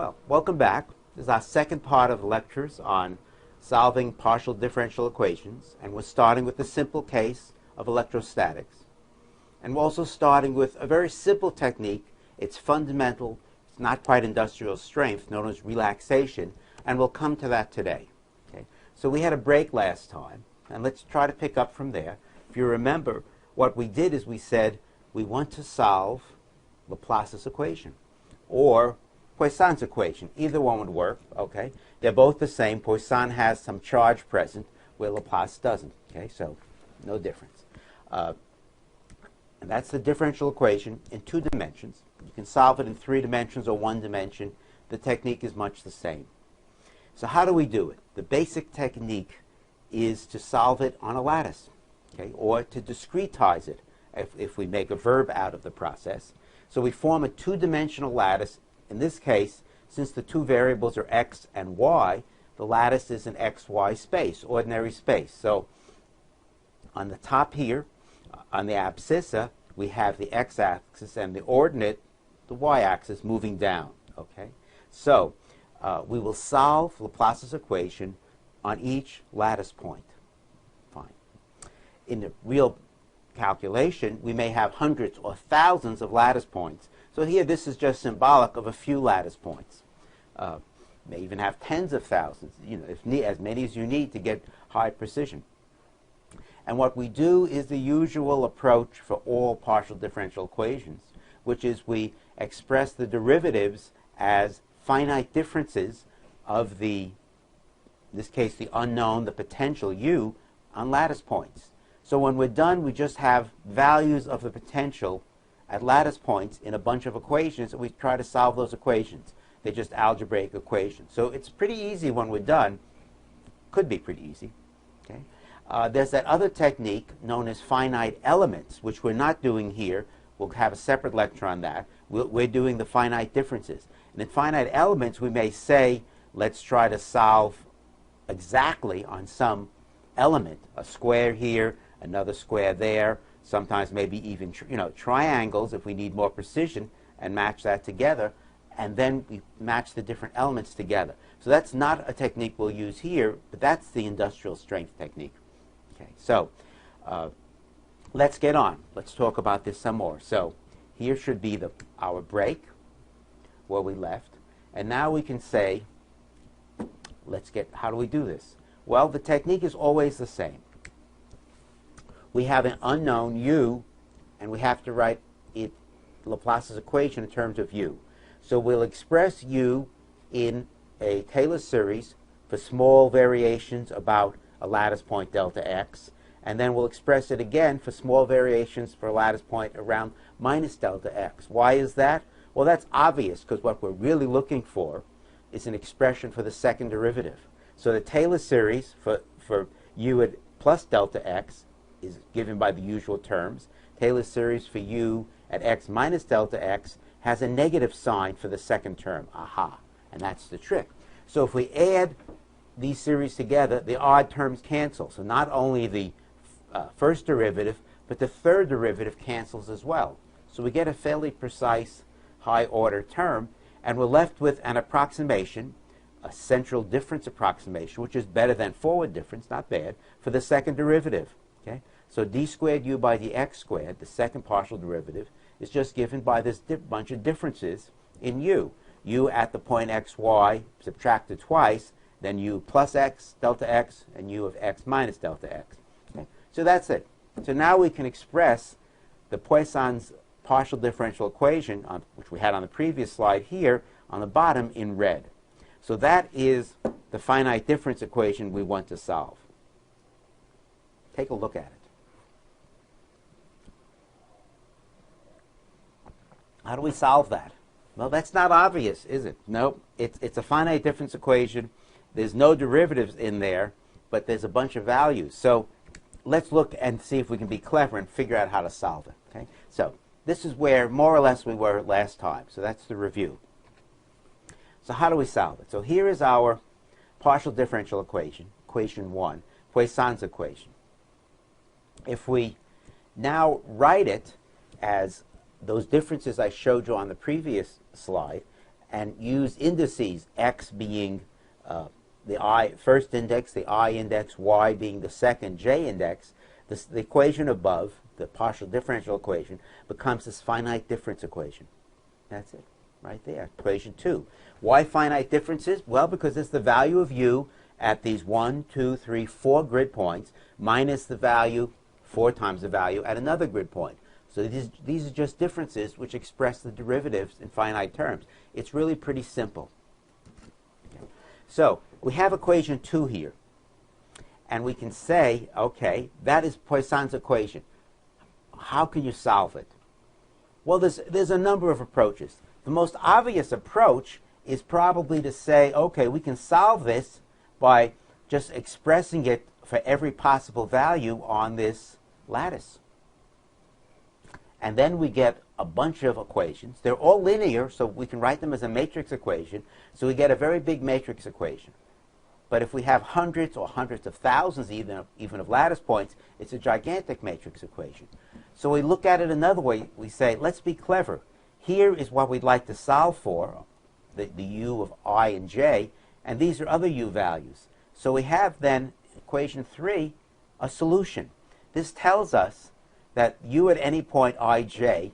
Well, welcome back. This is our second part of the lectures on solving partial differential equations, and we're starting with the simple case of electrostatics. And we're also starting with a very simple technique. It's fundamental, it's not quite industrial strength, known as relaxation, and we'll come to that today. Okay? So we had a break last time, and let's try to pick up from there. If you remember, what we did is we said we want to solve Laplace's equation, or Poisson's equation. Either one would work, okay? They're both the same. Poisson has some charge present where Laplace doesn't, okay? So no difference. And that's the differential equation in 2 dimensions. You can solve it in 3 dimensions or 1 dimension. The technique is much the same. So how do we do it? The basic technique is to solve it on a lattice, okay? Or to discretize it if we make a verb out of the process. So we form a 2-dimensional lattice. In this case, since the 2 variables are x and y, the lattice is an xy space, ordinary space. So on the top here, on the abscissa, we have the x-axis and the ordinate, the y-axis, moving down. Okay, so we will solve Laplace's equation on each lattice point. Fine. In the real calculation, we may have hundreds or thousands of lattice points. So here, this is just symbolic of a few lattice points. May even have tens of thousands, as many as you need to get high precision. And what we do is the usual approach for all partial differential equations, which is we express the derivatives as finite differences of the, in this case, the unknown, the potential u, on lattice points. So when we're done, we just have values of the potential at lattice points in a bunch of equations, and we try to solve those equations. They're just algebraic equations. So it's pretty easy when we're done. Could be pretty easy. Okay? There's that other technique known as finite elements, which we're not doing here. We'll have a separate lecture on that. We're doing the finite differences. And in finite elements, we may say, let's try to solve exactly on some element, a square here, another square there, sometimes maybe even triangles if we need more precision, and match that together, and then we match the different elements together. So that's not a technique we'll use here, but that's the industrial strength technique. Okay, so let's get on. Let's talk about this some more. So here should be our break where we left, and now we can say, how do we do this? Well, the technique is always the same. We have an unknown u, and we have to write Laplace's equation in terms of u. So we'll express u in a Taylor series for small variations about a lattice point delta x, and then we'll express it again for small variations for a lattice point around minus delta x. Why is that? Well, that's obvious, because what we're really looking for is an expression for the second derivative. So the Taylor series for u at plus delta x is given by the usual terms. Taylor series for u at x minus delta x has a negative sign for the second term. Aha. And that's the trick. So if we add these series together, the odd terms cancel. So not only the first derivative, but the third derivative cancels as well. So we get a fairly precise high-order term, and we're left with an approximation, a central difference approximation, which is better than forward difference, not bad, for the second derivative. Okay? So d squared u by dx squared, the second partial derivative, is just given by this bunch of differences in u. U at the point xy subtracted twice, then u plus x delta x, and u of x minus delta x. Okay? So that's it. So now we can express the Poisson's partial differential equation, which we had on the previous slide here, on the bottom in red. So that is the finite difference equation we want to solve. Take a look at it. How do we solve that? Well, that's not obvious, is it? No, it's a finite difference equation. There's no derivatives in there, but there's a bunch of values. So let's look and see if we can be clever and figure out how to solve it. Okay? So this is where more or less we were last time. So that's the review. So how do we solve it? So here is our partial differential equation, equation 1, Poisson's equation. If we now write it as those differences I showed you on the previous slide and use indices, x being the first index, the I index, y being the second j index, the equation above, the partial differential equation, becomes this finite difference equation. That's it, right there, equation 2. Why finite differences? Well, because it's the value of u at these 1, 2, 3, 4 grid points minus the value, 4 times the value at another grid point. So these are just differences which express the derivatives in finite terms. It's really pretty simple. Okay. So we have equation 2 here. And we can say, okay, that is Poisson's equation. How can you solve it? Well, there's a number of approaches. The most obvious approach is probably to say, okay, we can solve this by just expressing it for every possible value on this lattice. And then we get a bunch of equations. They're all linear, so we can write them as a matrix equation. So we get a very big matrix equation. But if we have hundreds or hundreds of thousands even of lattice points, it's a gigantic matrix equation. So we look at it another way. We say, let's be clever. Here is what we'd like to solve for, the u of I and j, and these are other u values. So we have then, equation 3, a solution. This tells us that u at any point ij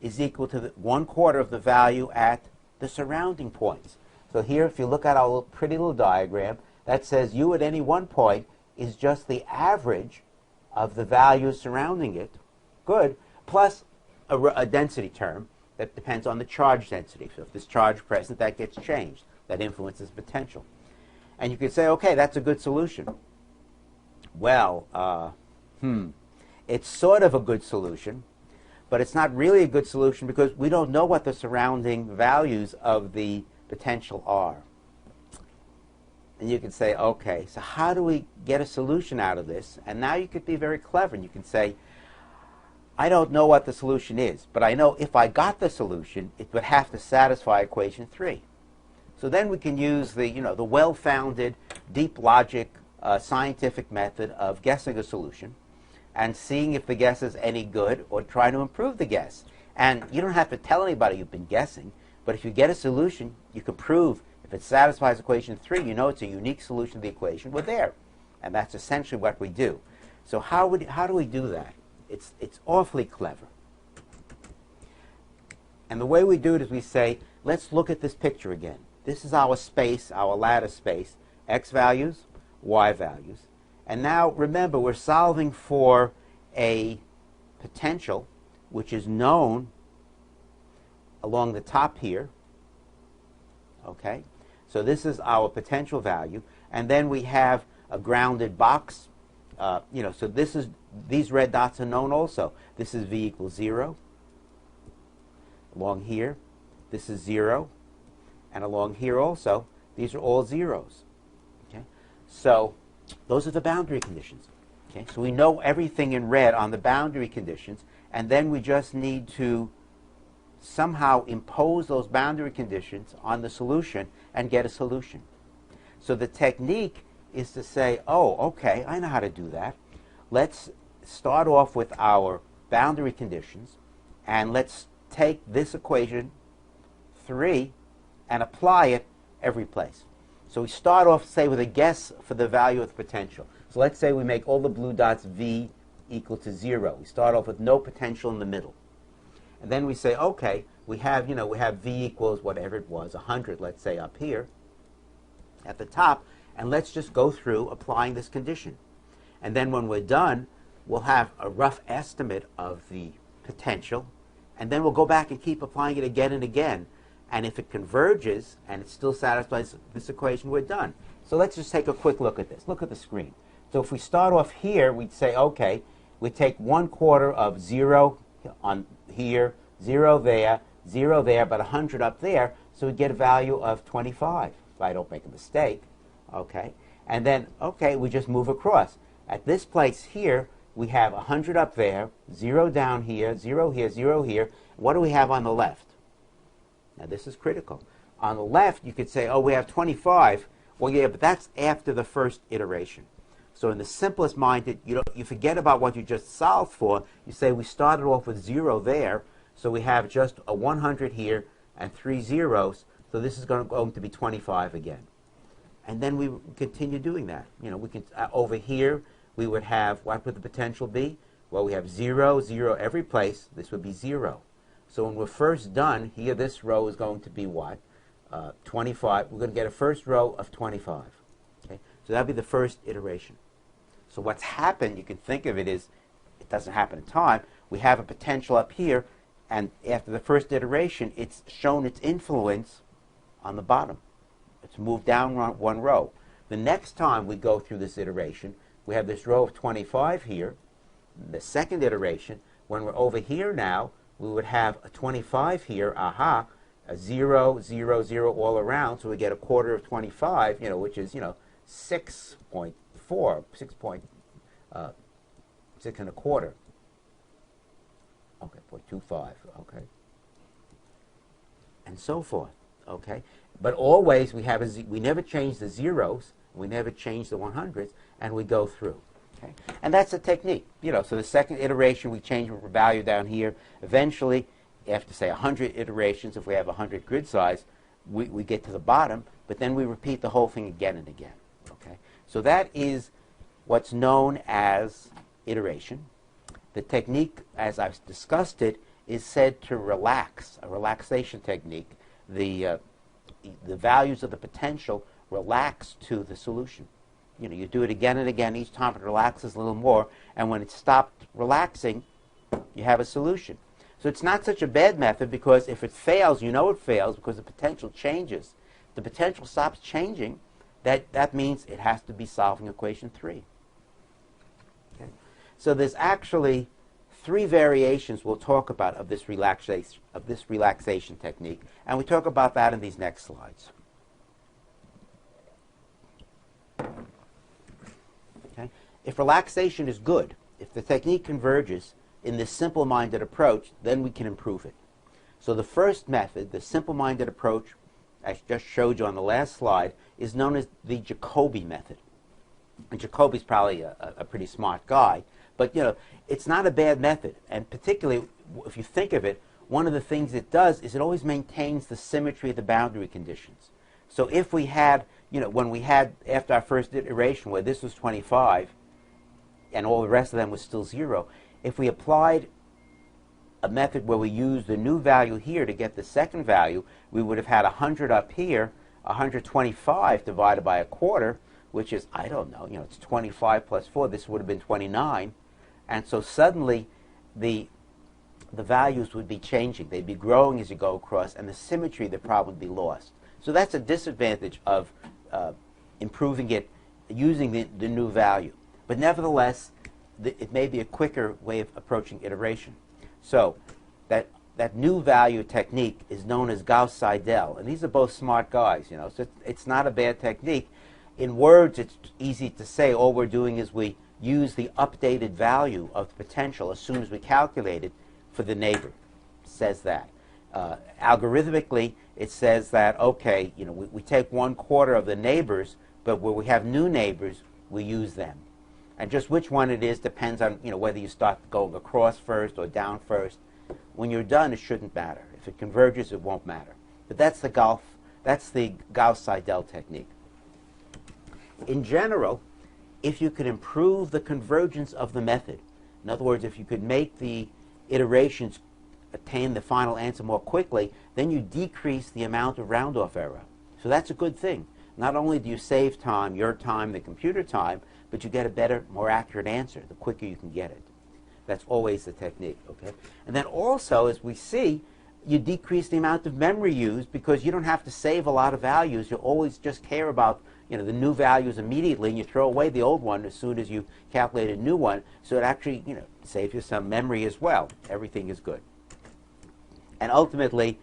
is equal to 1/4 of the value at the surrounding points. So here, if you look at our pretty little diagram, that says u at any one point is just the average of the values surrounding it, good, plus a density term that depends on the charge density. So if there's charge present, that gets changed. That influences potential. And you could say, okay, that's a good solution. Well, it's sort of a good solution, but it's not really a good solution because we don't know what the surrounding values of the potential are. And you can say, okay, so how do we get a solution out of this? And now you could be very clever, and you can say, I don't know what the solution is, but I know if I got the solution, it would have to satisfy equation 3. So then we can use the well-founded, deep logic, scientific method of guessing a solution and seeing if the guess is any good or trying to improve the guess. And you don't have to tell anybody you've been guessing, but if you get a solution, you can prove if it satisfies equation 3, you know it's a unique solution to the equation, we're there. And that's essentially what we do. So how do we do that? It's awfully clever. And the way we do it is we say, let's look at this picture again. This is our space, our lattice space, x values, y values. And now, remember, we're solving for a potential which is known along the top here. Okay? So this is our potential value. And then we have a grounded box. So these red dots are known also. This is v equals 0. Along here, this is 0. And along here also, these are all zeros. Okay? So those are the boundary conditions. Okay? So we know everything in red on the boundary conditions, and then we just need to somehow impose those boundary conditions on the solution and get a solution. So the technique is to say, oh, okay, I know how to do that. Let's start off with our boundary conditions, and let's take this equation 3 and apply it every place. So we start off, say, with a guess for the value of the potential. So let's say we make all the blue dots v equal to 0. We start off with no potential in the middle. And then we say, okay, we have v equals whatever it was, 100, let's say, up here at the top, and let's just go through applying this condition. And then when we're done, we'll have a rough estimate of the potential, and then we'll go back and keep applying it again and again. And if it converges and it still satisfies this equation, we're done. So let's just take a quick look at this. Look at the screen. So if we start off here, we'd say, okay, we take 1/4 of 0 on here, 0 there, 0 there, but 100 up there, so we get a value of 25, if I don't make a mistake. Okay? And then, okay, we just move across. At this place here, we have 100 up there, 0 down here, 0 here, 0 here. What do we have on the left? Now, this is critical. On the left, you could say, oh, we have 25. Well, yeah, but that's after the first iteration. So in the simplest mind, you forget about what you just solved for. You say we started off with 0 there, so we have just a 100 here and 3 zeros. So this is going to be 25 again. And then we continue doing that. You know, we can over here we would have, what would the potential be? Well, we have 0, 0 every place. This would be 0. So when we're first done, here this row is going to be what? 25. We're going to get a first row of 25. Okay? So that would be the first iteration. So what's happened, you can think of it as, it doesn't happen in time. We have a potential up here, and after the first iteration, it's shown its influence on the bottom. It's moved down one row. The next time we go through this iteration, we have this row of 25 here. The second iteration, when we're over here now, we would have a 25 here, a 0, 0, 0 all around, so we get a quarter of 25, you know, which is, you know, 6.4, 6 and a quarter. Okay, 0.25, okay. And so forth, okay. But always we have we never change the zeros, we never change the 100s, and we go through. Okay? And that's a technique. You know, so the second iteration, we change the value down here. Eventually, after, say, 100 iterations, if we have 100 grid size, we get to the bottom, but then we repeat the whole thing again and again. Okay? So that is what's known as iteration. The technique, as I've discussed it, is said to relax, a relaxation technique. The values of the potential relax to the solution. You know, you do it again and again. Each time it relaxes a little more, and when it's stopped relaxing, you have a solution. So it's not such a bad method, because if it fails, you know it fails because the potential changes. The potential stops changing. That means it has to be solving equation 3. Okay? So there's actually 3 variations we'll talk about of this relaxation technique, and we talk about that in these next slides. Okay? If relaxation is good, if the technique converges in this simple-minded approach, then we can improve it. So the first method, the simple-minded approach, I just showed you on the last slide, is known as the Jacobi method. And Jacobi's probably a pretty smart guy, but you know, it's not a bad method. And particularly, if you think of it, one of the things it does is it always maintains the symmetry of the boundary conditions. So if we had, you know, when we had, after our first iteration where this was 25 and all the rest of them was still 0, if we applied a method where we used the new value here to get the second value, we would have had 100 up here, 125 divided by a quarter, which is, I don't know, you know, it's 25 plus 4. This would have been 29. And so suddenly the values would be changing. They'd be growing as you go across, and the symmetry of the problem would be lost. So that's a disadvantage of improving it using the new value. But nevertheless, it may be a quicker way of approaching iteration. So that new value technique is known as Gauss-Seidel. And these are both smart guys, you know, so it's not a bad technique. In words, it's easy to say all we're doing is we use the updated value of the potential as soon as we calculate it for the neighbor. It says that. Algorithmically, it says that, okay, you know, we take 1/4 of the neighbors, but where we have new neighbors, we use them. And just which one it is depends on, you know, whether you start going across first or down first. When you're done, it shouldn't matter. If it converges, it won't matter. But that's the Gauss-Seidel technique. In general, if you could improve the convergence of the method, in other words, if you could make the iterations attain the final answer more quickly, then you decrease the amount of round-off error. So that's a good thing. Not only do you save time, your time, the computer time, but you get a better, more accurate answer the quicker you can get it. That's always the technique, okay? And then also, as we see, you decrease the amount of memory used because you don't have to save a lot of values. You always just care about, you know, the new values immediately, and you throw away the old one as soon as you calculate a new one. So it actually, you know, saves you some memory as well. Everything is good. And ultimately,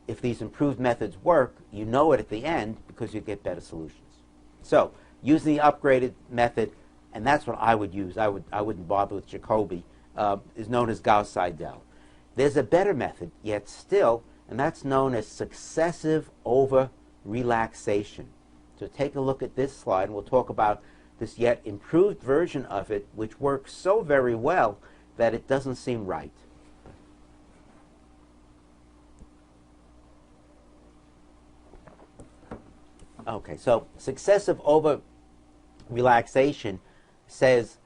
if these improved methods work, you know it at the end because you get better solutions. So using the upgraded method, and that's what I would use. I wouldn't bother with Jacobi. Is known as Gauss-Seidel. There's a better method, yet still, and that's known as successive over-relaxation. So take a look at this slide, and we'll talk about this yet improved version of it, which works so very well that it doesn't seem right. Okay, so successive over relaxation says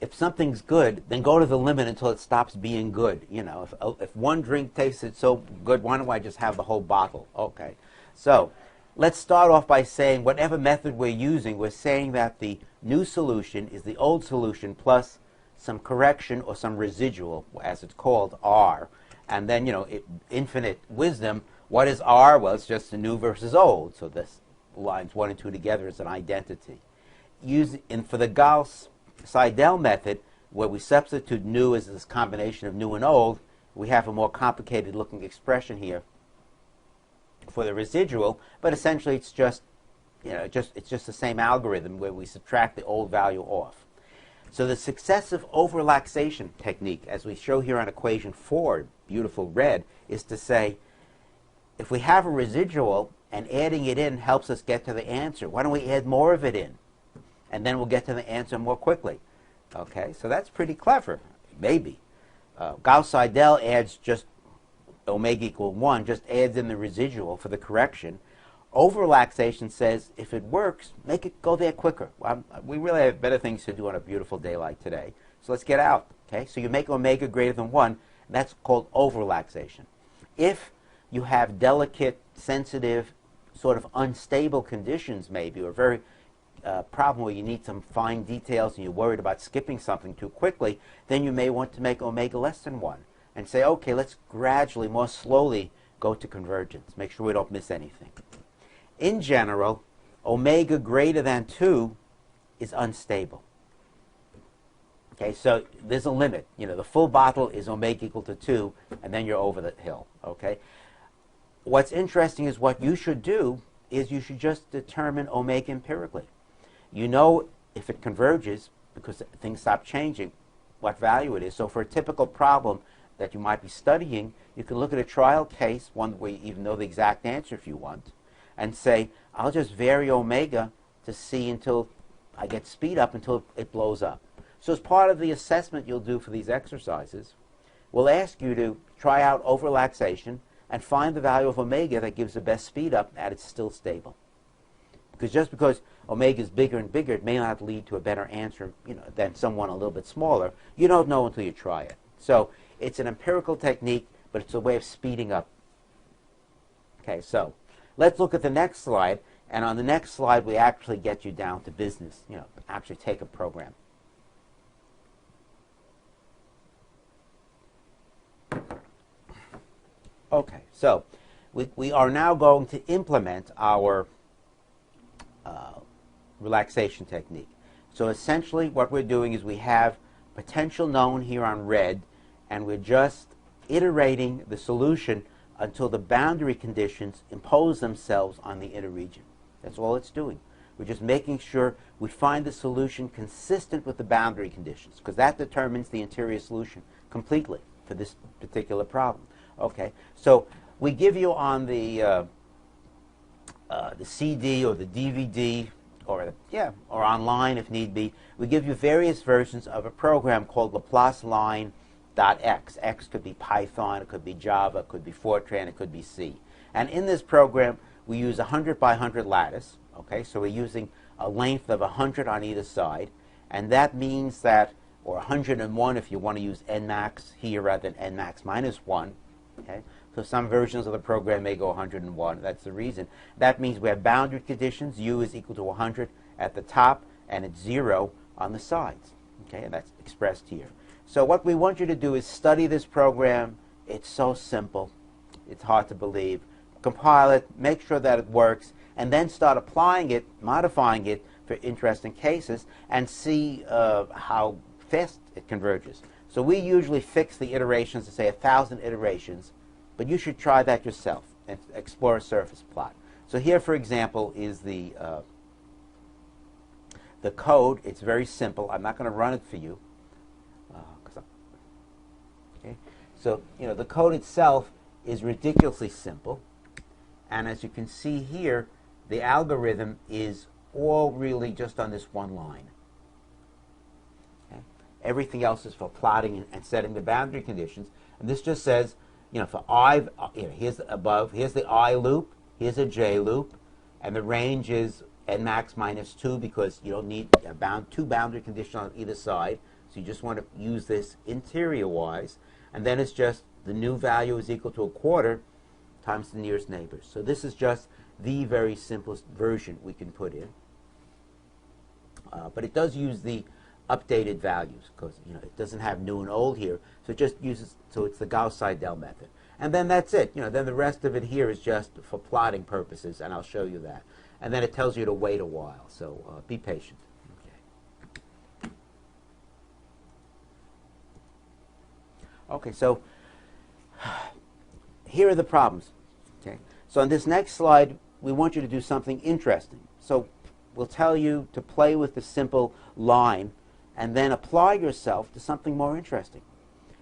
if something's good, then go to the limit until it stops being good. You know, if one drink tasted so good, why don't I just have the whole bottle? Okay, so let's start off by saying whatever method we're using, we're saying that the new solution is the old solution plus some correction or some residual, as it's called, R. And then, you know, infinite wisdom, what is R? Well, it's just the new versus old. So this lines 1 and 2 together is an identity. For the Gauss-Seidel method, where we substitute new as this combination of new and old, we have a more complicated looking expression here for the residual, but essentially it's just, you know, it's just the same algorithm where we subtract the old value off. So the successive over-relaxation technique, as we show here on equation 4, beautiful red, is to say, if we have a residual and adding it in helps us get to the answer, why don't we add more of it in? And then we'll get to the answer more quickly. Okay, so that's pretty clever, maybe. Gauss-Seidel adds just omega equal 1, just adds in the residual for the correction. Over-relaxation says, if it works, make it go there quicker. We really have better things to do on a beautiful day like today. So let's get out. Okay, so you make omega greater than 1, and that's called over-relaxation. If you have delicate, sensitive, sort of unstable conditions maybe, or very problem where you need some fine details and you're worried about skipping something too quickly, then you may want to make omega less than 1 and say, okay, let's gradually, more slowly go to convergence. Make sure we don't miss anything. In general, omega greater than 2 is unstable. Okay, so there's a limit. You know, the full bottle is omega equal to 2, and then you're over the hill. Okay. What's interesting is what you should do is you should just determine omega empirically. You know if it converges, because things stop changing, what value it is. So for a typical problem that you might be studying, you can look at a trial case, one where you even know the exact answer if you want, and say, I'll just vary omega to see until I get speed up until it blows up. So as part of the assessment you'll do for these exercises, we'll ask you to try out over-relaxation and find the value of omega that gives the best speed up and it's still stable. Because just because omega is bigger and bigger, it may not lead to a better answer, you know, than someone a little bit smaller. You don't know until you try it. So it's an empirical technique, but it's a way of speeding up. Okay, so let's look at the next slide. And on the next slide, we actually get you down to business, you know, actually take a program. Okay, so we are now going to implement our relaxation technique. So essentially what we're doing is we have potential known here on red, and we're just iterating the solution until the boundary conditions impose themselves on the inner region. That's all it's doing. We're just making sure we find the solution consistent with the boundary conditions, because that determines the interior solution completely for this particular problem. Okay, so we give you on the CD or the DVD or online if need be, we give you various versions of a program called LaplaceLine.x. X could be Python, it could be Java, it could be Fortran, it could be C. And in this program, we use a 100 by 100 lattice. Okay, so we're using a length of 100 on either side, and that means that, or 101 if you want to use nmax here rather than nmax minus 1. Okay, so some versions of the program may go 101. That's the reason. That means we have boundary conditions. U is equal to 100 at the top, and it's 0 on the sides. Okay, and that's expressed here. So what we want you to do is study this program. It's so simple. It's hard to believe. Compile it, make sure that it works, and then start applying it, modifying it for interesting cases, and see how fast it converges. So we usually fix the iterations to say 1,000 iterations, but you should try that yourself and explore a surface plot. So here, for example, is the code. It's very simple. I'm not going to run it for you. Okay. So you know the code itself is ridiculously simple, and as you can see here, the algorithm is all really just on this one line. Everything else is for plotting and setting the boundary conditions. And this just says, you know, for I, here's the above, here's the I loop, here's a J loop. And the range is n max minus 2 because you don't need two boundary conditions on either side. So you just want to use this interior-wise. And then it's just the new value is equal to a quarter times the nearest neighbors. So this is just the very simplest version we can put in. But it does use the updated values because it doesn't have new and old here. So it just uses, so it's the Gauss-Seidel method. And then that's it. Then the rest of it here is just for plotting purposes, and I'll show you that. And then it tells you to wait a while. So be patient. Okay, so here are the problems. Okay, so on this next slide, we want you to do something interesting. So we'll tell you to play with the simple line and then apply yourself to something more interesting.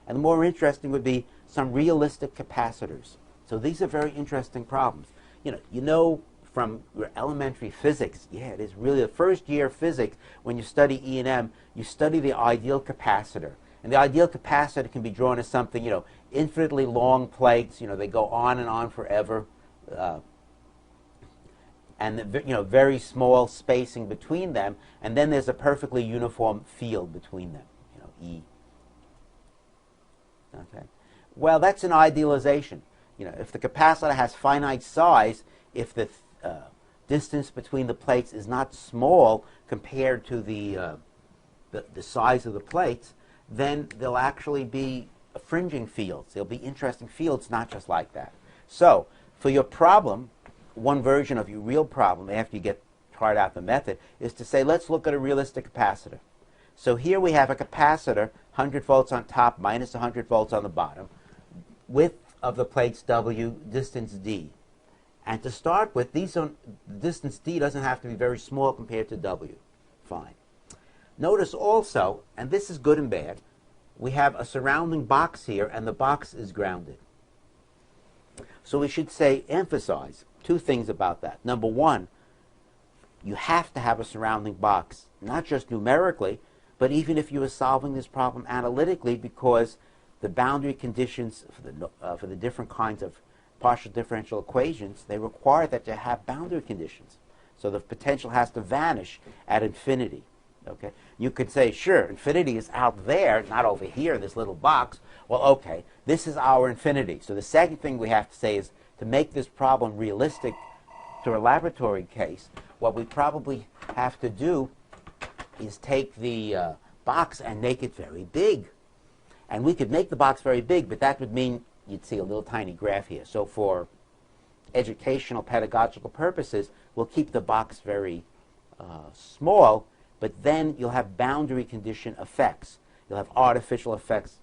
And the more interesting would be some realistic capacitors. So these are very interesting problems. You know from your elementary physics, it is really the first year of physics when you study E&M, you study the ideal capacitor. And the ideal capacitor can be drawn as something, infinitely long plates. They go on and on forever, and very small spacing between them. And then there's a perfectly uniform field between them, E. Okay. Well, that's an idealization. If the capacitor has finite size, if the distance between the plates is not small compared to the size of the plates, then there'll actually be fringing fields. There'll be interesting fields, not just like that. So for your problem, one version of your real problem, after you get tried out the method, is to say, let's look at a realistic capacitor. So here we have a capacitor, 100 volts on top, minus 100 volts on the bottom, width of the plates W, distance D. And to start with, distance D doesn't have to be very small compared to W. Fine. Notice also, and this is good and bad, we have a surrounding box here, and the box is grounded. So we should emphasize two things about that. Number one, you have to have a surrounding box, not just numerically, but even if you are solving this problem analytically, because the boundary conditions for the different kinds of partial differential equations, they require that you have boundary conditions. So the potential has to vanish at infinity. Okay, you could say, sure, infinity is out there, not over here in this little box. Well, okay, this is our infinity. So the second thing we have to say is, to make this problem realistic to a laboratory case, what we probably have to do is take the box and make it very big. And we could make the box very big, but that would mean you'd see a little tiny graph here. So for educational, pedagogical purposes, we'll keep the box very small, but then you'll have boundary condition effects. You'll have artificial effects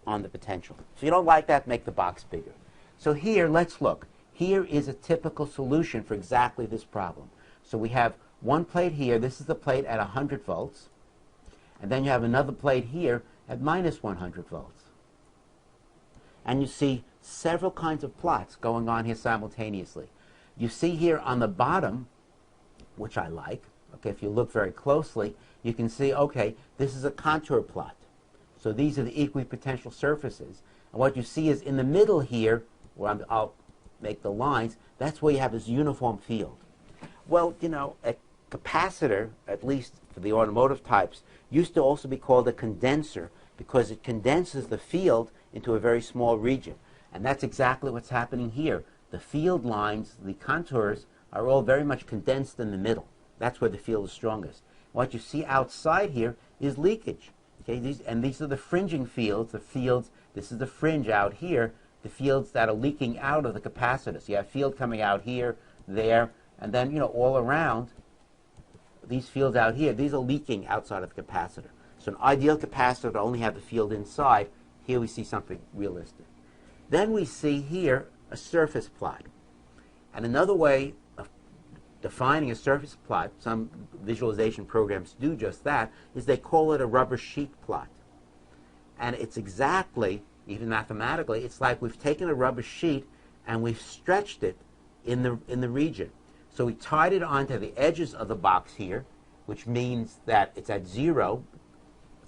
on the potential. So you don't like that, make the box bigger. So here, let's look. Here is a typical solution for exactly this problem. So we have one plate here. This is the plate at 100 volts. And then you have another plate here at minus 100 volts. And you see several kinds of plots going on here simultaneously. You see here on the bottom, which I like, okay, if you look very closely, you can see, okay, this is a contour plot. So these are the equipotential surfaces. And what you see is in the middle here, where I'll make the lines, that's where you have this uniform field. Well, a capacitor, at least for the automotive types, used to also be called a condenser because it condenses the field into a very small region. And that's exactly what's happening here. The field lines, the contours, are all very much condensed in the middle. That's where the field is strongest. What you see outside here is leakage. Okay, these are the fringing fields. This is the fringe out here, the fields that are leaking out of the capacitor. So you have field coming out here, there, and then all around. These fields out here, these are leaking outside of the capacitor. So an ideal capacitor would only have the field inside. Here we see something realistic. Then we see here a surface plot. And another way of defining a surface plot, some visualization programs do just that, is they call it a rubber sheet plot. And it's exactly, even mathematically, it's like we've taken a rubber sheet and we've stretched it in the region. So we tied it onto the edges of the box here, which means that it's at 0.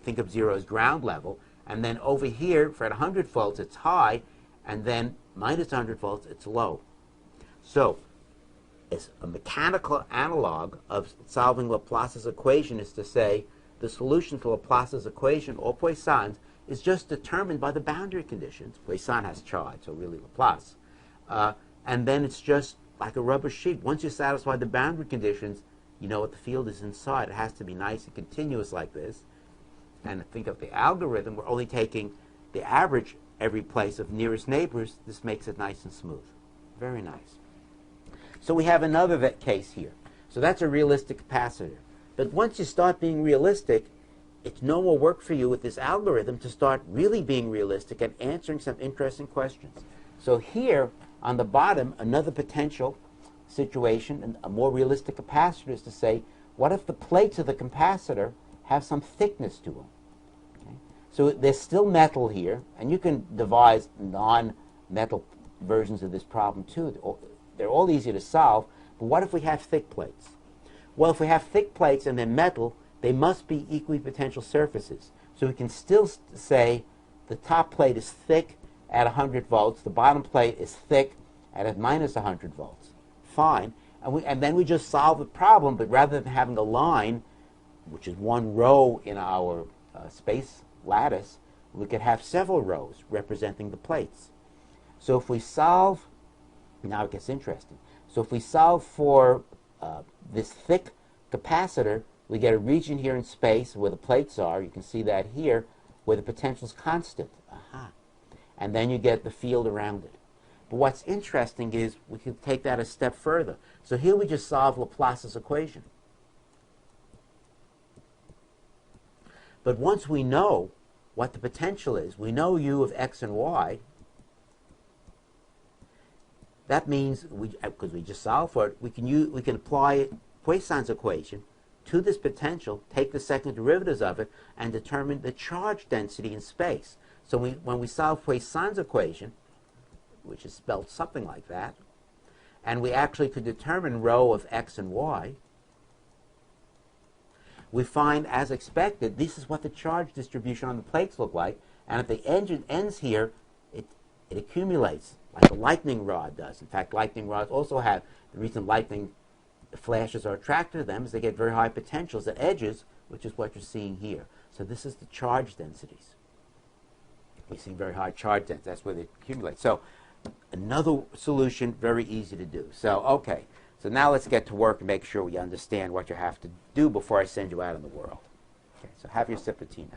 Think of 0 as ground level. And then over here, for at 100 volts, it's high. And then minus 100 volts, it's low. So is a mechanical analog of solving Laplace's equation is to say the solution to Laplace's equation, or Poisson's, is just determined by the boundary conditions. Poisson has charge, so really Laplace. And then it's just like a rubber sheet. Once you satisfy the boundary conditions, you know what the field is inside. It has to be nice and continuous like this. And think of the algorithm. We're only taking the average every place of nearest neighbors. This makes it nice and smooth. Very nice. So we have another case here. So that's a realistic capacitor. But once you start being realistic, it's no more work for you with this algorithm to start really being realistic and answering some interesting questions. So here on the bottom, another potential situation, and a more realistic capacitor, is to say, what if the plates of the capacitor have some thickness to them? Okay? So there's still metal here, and you can devise non-metal versions of this problem too. They're all easy to solve, but what if we have thick plates? Well, if we have thick plates and they're metal, they must be equipotential surfaces. So we can still say the top plate is thick at 100 volts, the bottom plate is thick at minus 100 volts. Fine. And then we just solve the problem, but rather than having a line, which is one row in our space lattice, we could have several rows representing the plates. So if we solve, now it gets interesting. So if we solve for this thick capacitor, we get a region here in space where the plates are. You can see that here, where the potential is constant. Aha. And then you get the field around it. But what's interesting is we can take that a step further. So here we just solve Laplace's equation. But once we know what the potential is, we know u of x and y, that means, because we just solved for it, we can apply Poisson's equation to this potential, take the second derivatives of it, and determine the charge density in space. So when we solve Poisson's equation, which is spelled something like that, and we actually could determine rho of x and y, we find, as expected, this is what the charge distribution on the plates look like. And at the ends here, it accumulates like a lightning rod does. In fact, lightning rods also have, the reason lightning flashes are attracted to them is they get very high potentials at edges, which is what you're seeing here. So this is the charge densities. You're seeing very high charge densities. That's where they accumulate. So another solution, very easy to do. So, okay. So now let's get to work and make sure we understand what you have to do before I send you out in the world. Okay, so have your sip of tea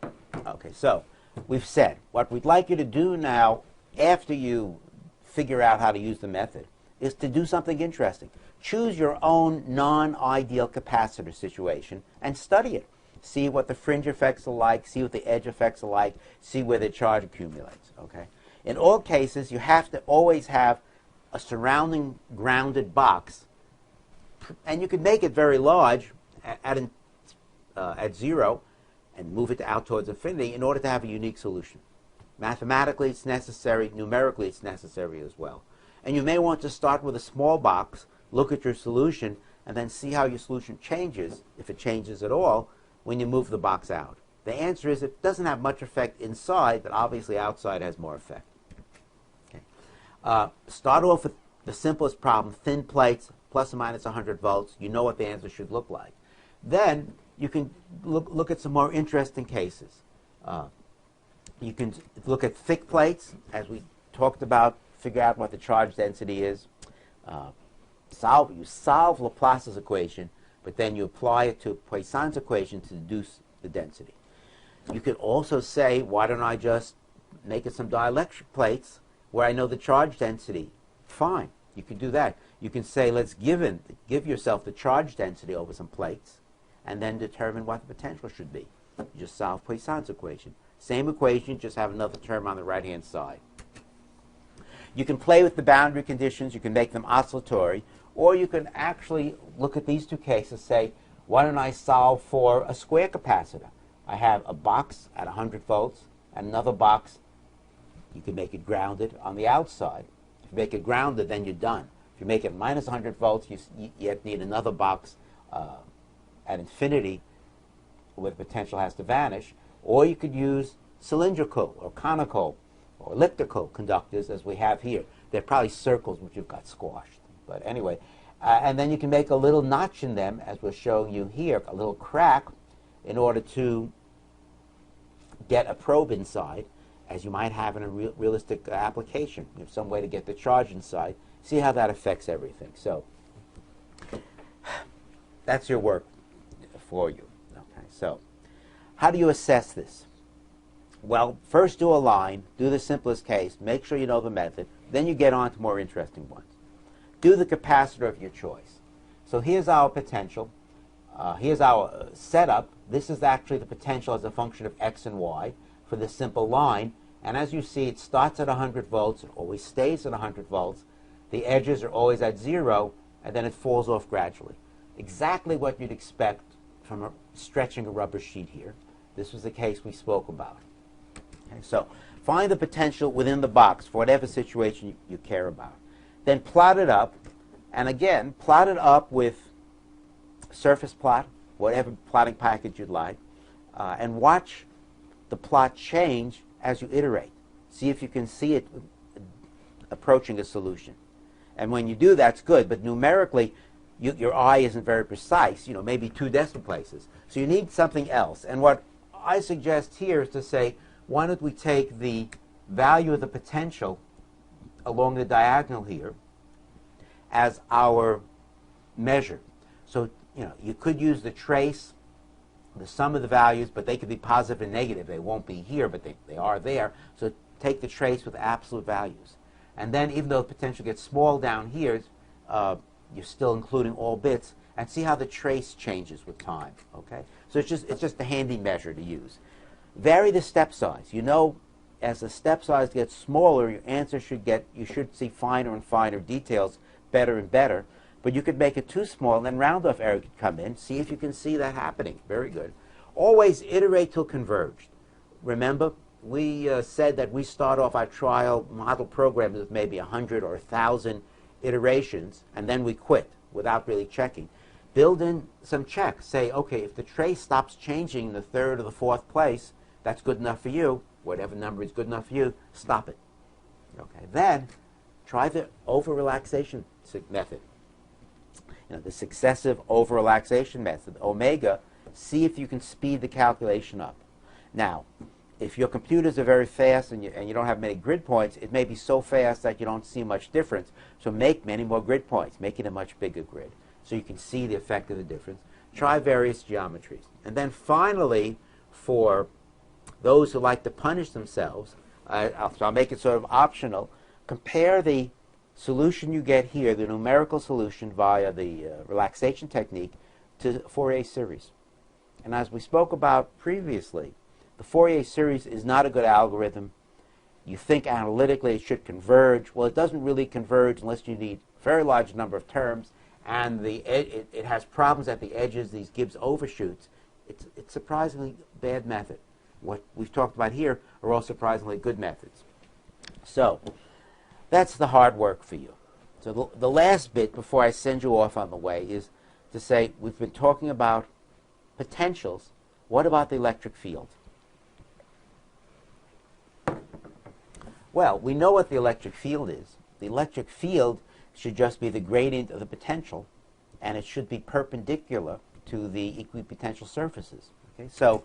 now. Okay, so we've said what we'd like you to do now, after you figure out how to use the method, is to do something interesting. Choose your own non-ideal capacitor situation and study it. See what the fringe effects are like, see what the edge effects are like, see where the charge accumulates. Okay? In all cases, you have to always have a surrounding grounded box, and you can make it very large at 0 and move it out towards infinity in order to have a unique solution. Mathematically, it's necessary. Numerically, it's necessary as well. And you may want to start with a small box, look at your solution, and then see how your solution changes, if it changes at all, when you move the box out. The answer is it doesn't have much effect inside, but obviously outside has more effect. Okay. Start off with the simplest problem, thin plates, plus or minus 100 volts. You know what the answer should look like. Then you can look at some more interesting cases. You can look at thick plates, as we talked about, figure out what the charge density is. You solve Laplace's equation, but then you apply it to Poisson's equation to deduce the density. You could also say, why don't I just make it some dielectric plates where I know the charge density? Fine, you can do that. You can say, let's give yourself the charge density over some plates, and then determine what the potential should be. You just solve Poisson's equation. Same equation, just have another term on the right-hand side. You can play with the boundary conditions. You can make them oscillatory. Or you can actually look at these two cases, say, why don't I solve for a square capacitor? I have a box at 100 volts, and another box, you can make it grounded on the outside. If you make it grounded, then you're done. If you make it minus 100 volts, you yet need another box at infinity where the potential has to vanish. Or you could use cylindrical or conical or elliptical conductors, as we have here. They're probably circles which you've got squashed. But anyway, and then you can make a little notch in them, as we're showing you here, a little crack, in order to get a probe inside, as you might have in a realistic application. You have some way to get the charge inside. See how that affects everything. So that's your work for you. Okay, so how do you assess this? Well, first do a line, do the simplest case, make sure you know the method, then you get on to more interesting ones. Do the capacitor of your choice. So here's our potential. Here's our setup. This is actually the potential as a function of x and y for this simple line. And as you see, it starts at 100 volts. It always stays at 100 volts. The edges are always at 0, and then it falls off gradually. Exactly what you'd expect from stretching a rubber sheet here. This was the case we spoke about. Okay, so find the potential within the box for whatever situation you care about. Then plot it up, and again, plot it up with surface plot, whatever plotting package you'd like, and watch the plot change as you iterate. See if you can see it approaching a solution. And when you do, that's good, but numerically, your eye isn't very precise, maybe 2 decimal places. So you need something else. And what I suggest here is to say, why don't we take the value of the potential along the diagonal here as our measure. So, you could use the trace, the sum of the values, but they could be positive and negative. They won't be here, but they are there. So take the trace with absolute values. And then even though the potential gets small down here, you're still including all bits, and see how the trace changes with time. Okay? So it's just a handy measure to use. Vary the step size. As the step size gets smaller, your answer you should see finer and finer details, better and better. But you could make it too small, and then round-off error could come in. See if you can see that happening. Very good. Always iterate till converged. Remember, we said that we start off our trial model programs with maybe 100 or 1,000 iterations, and then we quit without really checking. Build in some checks. Say, okay, if the trace stops changing in the 3rd or the 4th place, that's good enough for you. Whatever number is good enough for you, stop it. Okay. Then try the over-relaxation method. The successive over-relaxation method, omega. See if you can speed the calculation up. Now, if your computers are very fast and you don't have many grid points, it may be so fast that you don't see much difference. So make many more grid points. Make it a much bigger grid so you can see the effect of the difference. Try various geometries. And then finally, for those who like to punish themselves, so I'll make it sort of optional, compare the solution you get here, the numerical solution via the relaxation technique, to Fourier series. And as we spoke about previously, the Fourier series is not a good algorithm. You think analytically it should converge. Well, it doesn't really converge unless you need a very large number of terms, and it has problems at the edges, these Gibbs overshoots. It's a surprisingly bad method. What we've talked about here are all surprisingly good methods. So that's the hard work for you. So the last bit before I send you off on the way is to say, we've been talking about potentials. What about the electric field? Well, we know what the electric field is. The electric field should just be the gradient of the potential, and it should be perpendicular to the equipotential surfaces. Okay? So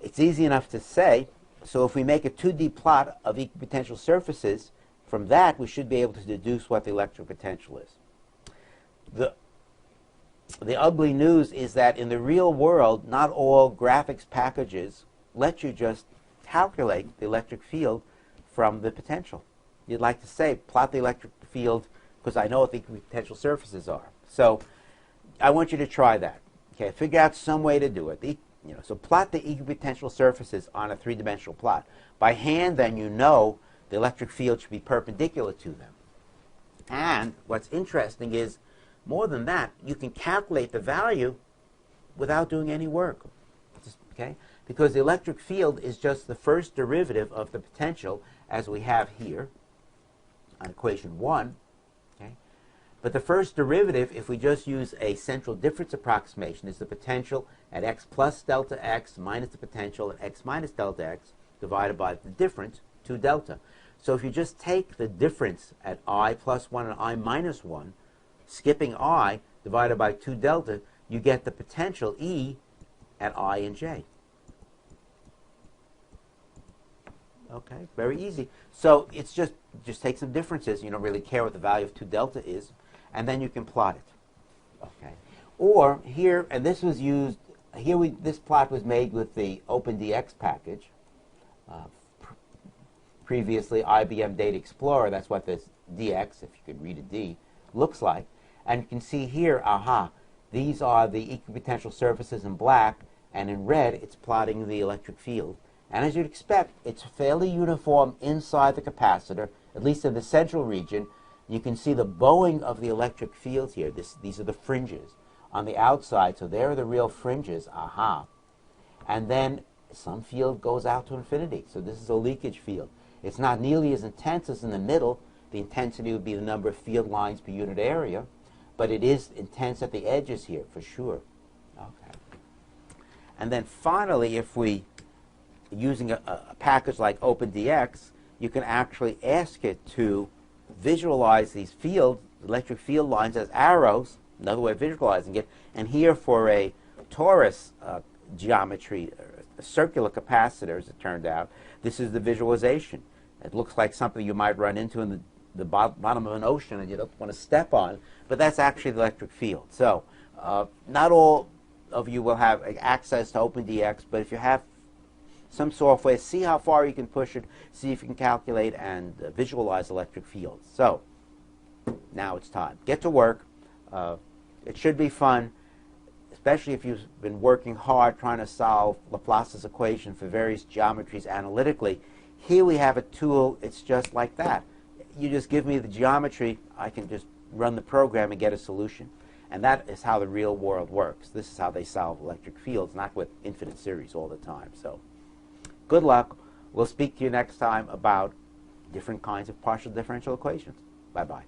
it's easy enough to say. So if we make a 2D plot of equipotential surfaces, from that we should be able to deduce what the electric potential is. The ugly news is that in the real world, not all graphics packages let you just calculate the electric field from the potential. You'd like to say, plot the electric field because I know what the equipotential surfaces are. So I want you to try that. Okay, figure out some way to do it. So plot the equipotential surfaces on a 3-dimensional plot. By hand, then you know the electric field should be perpendicular to them. And what's interesting is, more than that, you can calculate the value without doing any work. Okay? Because the electric field is just the first derivative of the potential, as we have here on equation 1. Okay? But the first derivative, if we just use a central difference approximation, is the potential at x plus delta x minus the potential at x minus delta x divided by the difference, 2 delta. So if you just take the difference at I plus 1 and I minus 1, skipping I divided by 2 delta, you get the potential E at I and J. Okay, very easy. So it's just take some differences. You don't really care what the value of 2 delta is, and then you can plot it. Okay. Or here, and this was used, this plot was made with the OpenDX package. Previously, IBM Data Explorer, that's what this DX, if you could read a D, looks like. And you can see here, these are the equipotential surfaces in black, and in red, it's plotting the electric field. And as you'd expect, it's fairly uniform inside the capacitor, at least in the central region. You can see the bowing of the electric field here. These are the fringes on the outside, so there are the real fringes, And then some field goes out to infinity, so this is a leakage field. It's not nearly as intense as in the middle. The intensity would be the number of field lines per unit area, but it is intense at the edges here, for sure. Okay. And then finally, if we, using a package like OpenDX, you can actually ask it to visualize these electric field lines as arrows, another way of visualizing it, and here for a torus geometry, a circular capacitor, as it turned out, this is the visualization. It looks like something you might run into in the bottom of an ocean and you don't want to step on, but that's actually the electric field. So not all of you will have access to OpenDX, but if you have some software, see how far you can push it, see if you can calculate and visualize electric fields. So now it's time. Get to work. It should be fun, especially if you've been working hard trying to solve Laplace's equation for various geometries analytically. Here we have a tool, it's just like that. You just give me the geometry, I can just run the program and get a solution. And that is how the real world works. This is how they solve electric fields, not with infinite series all the time. So good luck. We'll speak to you next time about different kinds of partial differential equations. Bye-bye.